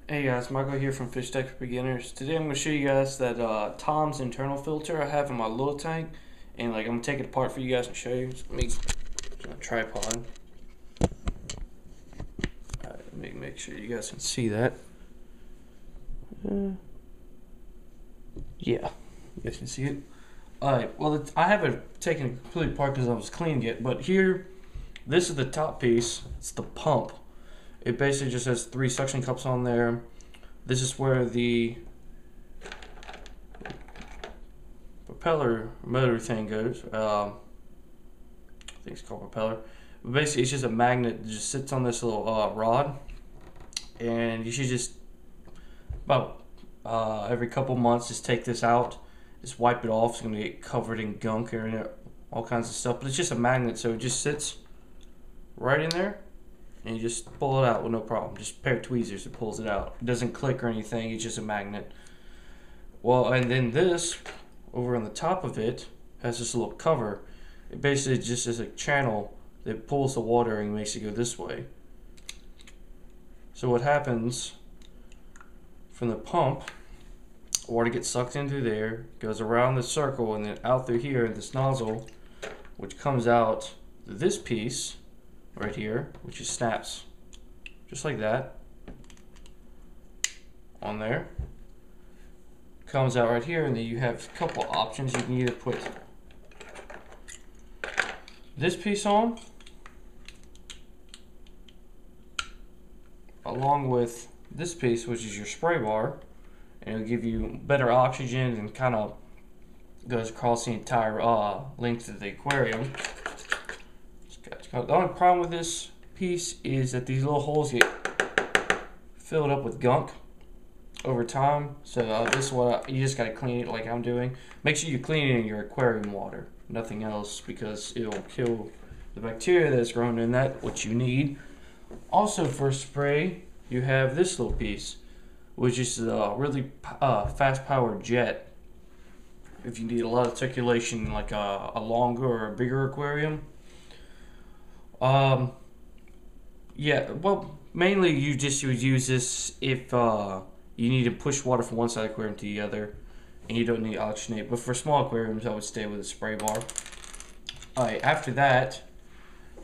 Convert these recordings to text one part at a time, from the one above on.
Hey guys, Michael here from Fish Tech for Beginners. Today I'm going to show you guys that Tom's internal filter I have in my little tank, and I'm going to take it apart for you guys and show you. So let me get my tripod. Alright, let me make sure you guys can see that. Yeah, you guys can see it. Alright, well I haven't taken it completely apart because I was cleaning it, but here, this is the top piece. It's the pump. It basically just has 3 suction cups on there. This is where the propeller motor thing goes. I think it's called propeller. But basically, it's just a magnet that just sits on this little rod, and you should just about every couple months just take this out, just wipe it off. It's gonna get covered in gunk and all kinds of stuff. But it's just a magnet, so it just sits right in there. And you just pull it out with no problem. Just a pair of tweezers, it pulls it out. It doesn't click or anything, it's just a magnet. Well, and then this, over on the top of it, has this little cover. It basically just is a channel that pulls the water and makes it go this way. So what happens from the pump, water gets sucked in through there, goes around the circle, and then out through here, this nozzle, which comes out this piece, right here, which just snaps just like that on there, comes out right here, and then you have a couple options. You can either put this piece on along with this piece, which is your spray bar, and it'll give you better oxygen and kind of goes across the entire length of the aquarium. The only problem with this piece is that these little holes get filled up with gunk over time. So this is what you just got to clean it like I'm doing. Make sure you clean it in your aquarium water, nothing else, because it'll kill the bacteria that's growing in that, which you need. Also for spray, you have this little piece, which is a really fast powered jet. If you need a lot of circulation, like a longer or a bigger aquarium. Yeah, well, mainly you would use this if you need to push water from one side of the aquarium to the other, and you don't need to oxygenate. But for small aquariums, I would stay with a spray bar. Alright, after that,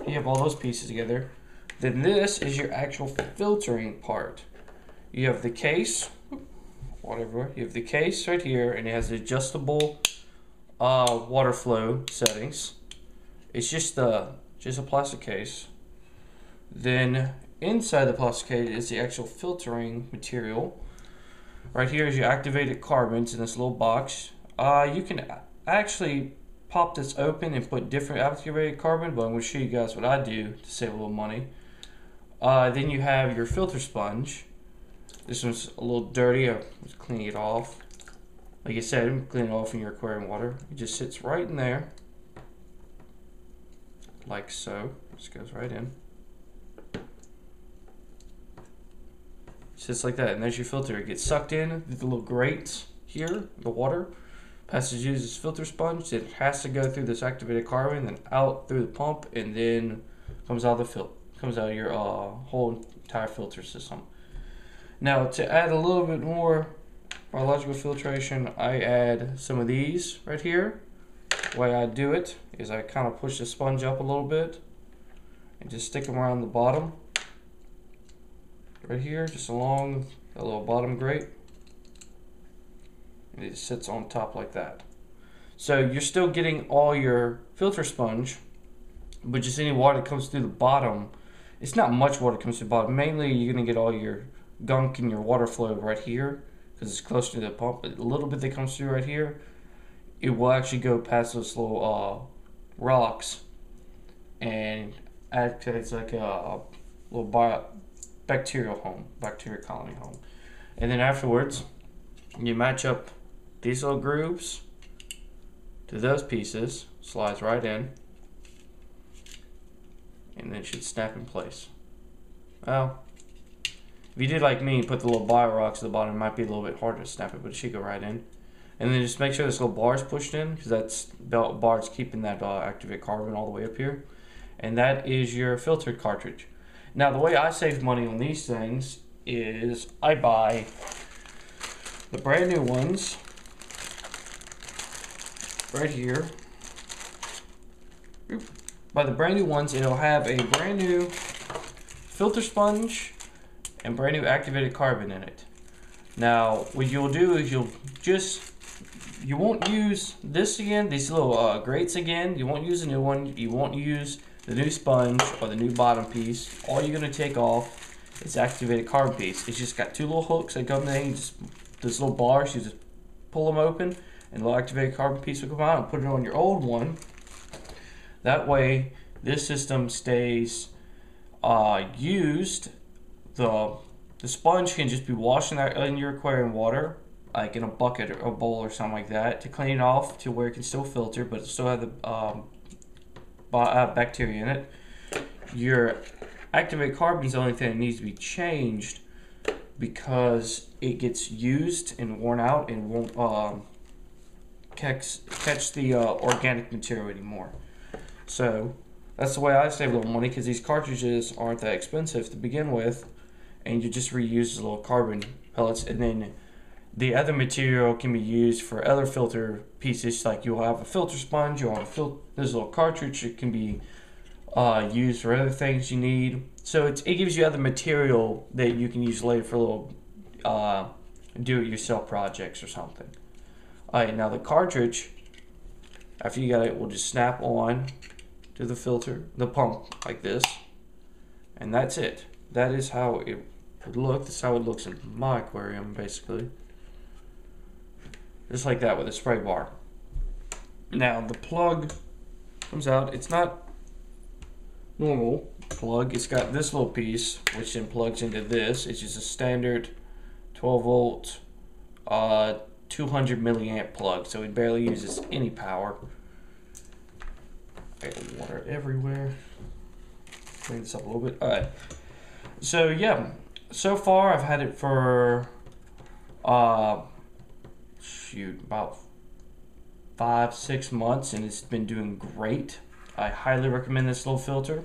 you have all those pieces together. Then this is your actual filtering part. You have the case, whatever. You have the case right here, and it has adjustable water flow settings. It's just a plastic case. Then inside the plastic case is the actual filtering material. Right here is your activated carbons in this little box. You can actually pop this open and put different activated carbon, but I'm going to show you guys what I do to save a little money. Then you have your filter sponge. This one's a little dirty. I was cleaning it off. Like I said, I'm cleaning it off in your aquarium water. It just sits right in there, like so. Just goes right in. Sits like that, and there's your filter. It gets sucked in through the little grates here, the water. Passes uses this filter sponge. It has to go through this activated carbon, then out through the pump, and then comes out of the comes out of your whole entire filter system. Now, to add a little bit more biological filtration, I add some of these right here. The way I do it is I kind of push the sponge up a little bit and just stick them around the bottom right here, just along the little bottom grate, and it sits on top like that. So you're still getting all your filter sponge, but just any water that comes through the bottom, it's not much water comes through the bottom. Mainly you're going to get all your gunk and your water flow right here because it's close to the pump, but a little bit that comes through right here, it will actually go past those little rocks and act as like a little bacteria colony home. And then afterwards, you match up these little grooves to those pieces, slides right in, and then it should snap in place. Well, if you did like me, put the little bio rocks at the bottom, it might be a little bit harder to snap it, but it should go right in. And then just make sure this little bar is pushed in, because that's bar is keeping that activate carbon all the way up here. And that is your filtered cartridge. Now, the way I save money on these things is I buy the brand new ones right here. By the brand new ones, it'll have a brand new filter sponge and brand new activated carbon in it. Now, what you'll do is you won't use this again, these little grates again. You won't use a new one. You won't use the new sponge or the new bottom piece. All you're gonna take off is activated carbon piece. It's just got two little hooks that come in. Those little bars, you just pull them open, and the little activated carbon piece will come out and put it on your old one. That way, this system stays used. The sponge can just be washing that in your aquarium water, like in a bucket or a bowl or something like that, to clean it off to where it can still filter, but it still have the bacteria in it. Your activated carbon is the only thing that needs to be changed because it gets used and worn out and won't catch the organic material anymore. So that's the way I save a little money, because these cartridges aren't that expensive to begin with, and you just reuse the little carbon pellets, and then the other material can be used for other filter pieces. Like you'll have a filter sponge, you'll have this little cartridge. It can be used for other things you need. So it gives you other material that you can use later for little do-it-yourself projects or something. Alright, now the cartridge, after you got it, will just snap on to the filter, the pump, like this, and that's it. That is how it would look. That's how it looks in my aquarium, basically. Just like that with a spray bar. Now the plug comes out. It's not normal plug. It's got this little piece which then plugs into this. It's just a standard 12 volt 200 milliamp plug, so it barely uses any power. I got water everywhere. Clean this up a little bit. Alright. So yeah, so far I've had it for about 5-6 months, and it's been doing great. I highly recommend this little filter.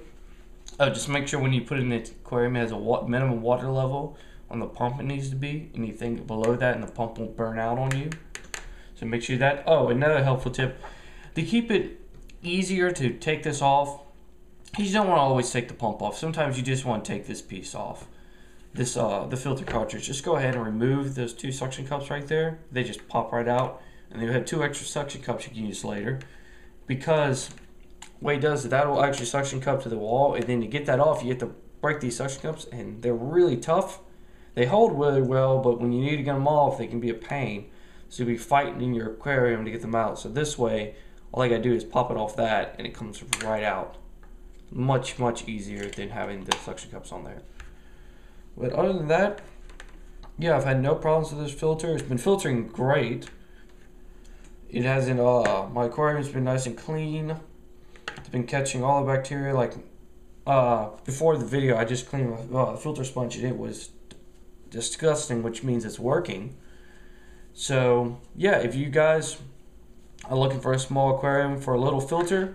Just make sure when you put it in the aquarium, it has a minimum water level on the pump it needs to be. Anything below that and the pump won't burn out on you. So make sure that. Oh, another helpful tip, to keep it easier to take this off, you don't want to always take the pump off. Sometimes you just want to take this piece off. This the filter cartridge. Just go ahead and remove those two suction cups right there. They just pop right out, and then you have 2 extra suction cups you can use later. Because what it does is that will actually suction cup to the wall, and then to get that off, you have to break these suction cups, and they're really tough. They hold really well, but when you need to get them off, they can be a pain. So you'll be fighting in your aquarium to get them out. So this way, all I gotta do is pop it off that, and it comes right out. Much, much easier than having the suction cups on there. But other than that, yeah, I've had no problems with this filter. It's been filtering great. It hasn't, my aquarium's been nice and clean. It's been catching all the bacteria. Like, before the video, I just cleaned the filter sponge, and it was disgusting, which means it's working. So, yeah, if you guys are looking for a small aquarium for a little filter,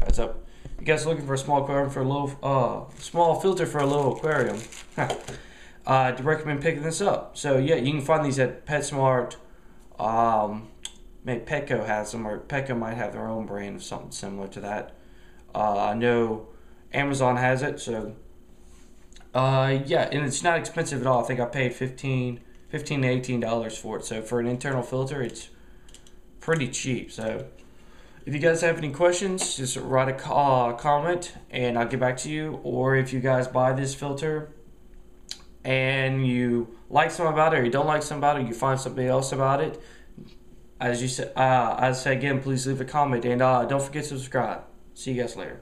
guys up. You guys are looking for a small aquarium for a little, small filter for a little aquarium, I'd recommend picking this up. So yeah, you can find these at PetSmart. Maybe Petco has them, or Petco might have their own brand of something similar to that. I know Amazon has it. So yeah, and it's not expensive at all. I think I paid $15 to $18 for it. So for an internal filter, it's pretty cheap. So if you guys have any questions, just write a comment and I'll get back to you. Or if you guys buy this filter and you like something about it, or you don't like something about it, or you find something else about it, as you said, I say again, please leave a comment, and don't forget to subscribe. See you guys later.